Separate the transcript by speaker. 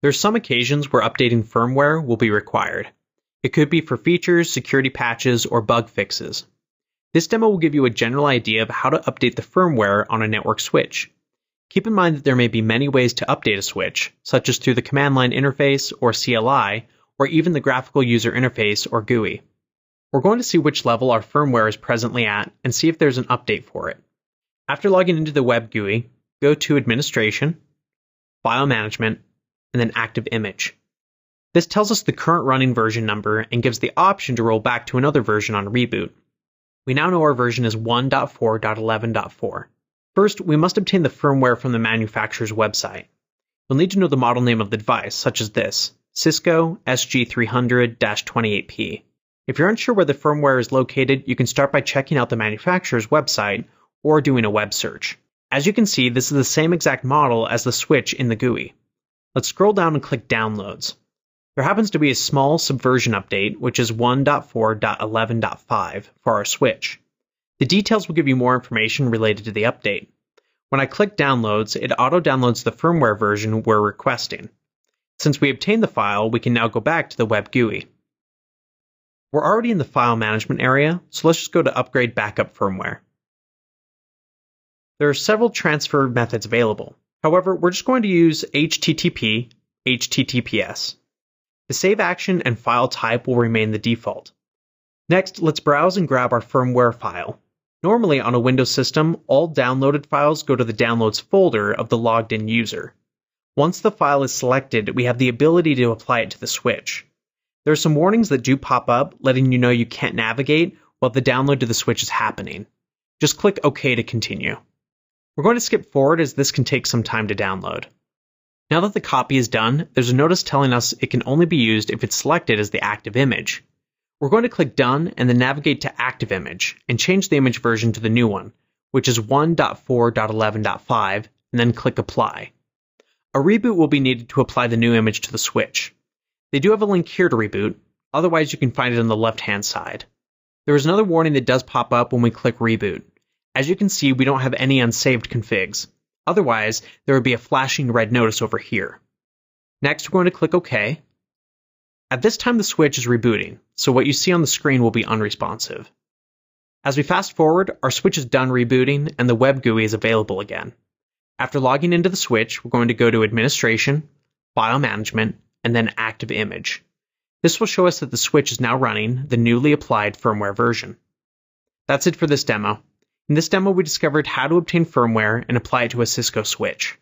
Speaker 1: There are some occasions where updating firmware will be required. It could be for features, security patches, or bug fixes. This demo will give you a general idea of how to update the firmware on a network switch. Keep in mind that there may be many ways to update a switch, such as through the command line interface or CLI, or even the graphical user interface or GUI. We're going to see which level our firmware is presently at and see if there's an update for it. After logging into the web GUI, go to Administration, File Management, and then Active Image. This tells us the current running version number and gives the option to roll back to another version on reboot. We now know our version is 1.4.11.4. First, we must obtain the firmware from the manufacturer's website. You'll need to know the model name of the device, such as this, Cisco SG300-28P. If you're unsure where the firmware is located, you can start by checking out the manufacturer's website or doing a web search. As you can see, this is the same exact model as the switch in the GUI. Let's scroll down and click Downloads. There happens to be a small subversion update, which is 1.4.11.5 for our switch. The details will give you more information related to the update. When I click Downloads, it auto-downloads the firmware version we're requesting. Since we obtained the file, we can now go back to the web GUI. We're already in the file management area, so let's just go to Upgrade Backup Firmware. There are several transfer methods available. However, we're just going to use HTTP, HTTPS. The save action and file type will remain the default. Next, let's browse and grab our firmware file. Normally on a Windows system, all downloaded files go to the Downloads folder of the logged in user. Once the file is selected, we have the ability to apply it to the switch. There are some warnings that do pop up, letting you know you can't navigate while the download to the switch is happening. Just click OK to continue. We're going to skip forward as this can take some time to download. Now that the copy is done, there's a notice telling us it can only be used if it's selected as the active image. We're going to click Done and then navigate to Active Image and change the image version to the new one, which is 1.4.11.5, and then click Apply. A reboot will be needed to apply the new image to the switch. They do have a link here to reboot, otherwise you can find it on the left-hand side. There is another warning that does pop up when we click Reboot. As you can see, we don't have any unsaved configs. Otherwise, there would be a flashing red notice over here. Next, we're going to click OK. At this time, the switch is rebooting, so what you see on the screen will be unresponsive. As we fast forward, our switch is done rebooting and the web GUI is available again. After logging into the switch, we're going to go to Administration, File Management, and then Active Image. This will show us that the switch is now running the newly applied firmware version. That's it for this demo. In this demo, we discovered how to obtain firmware and apply it to a Cisco switch.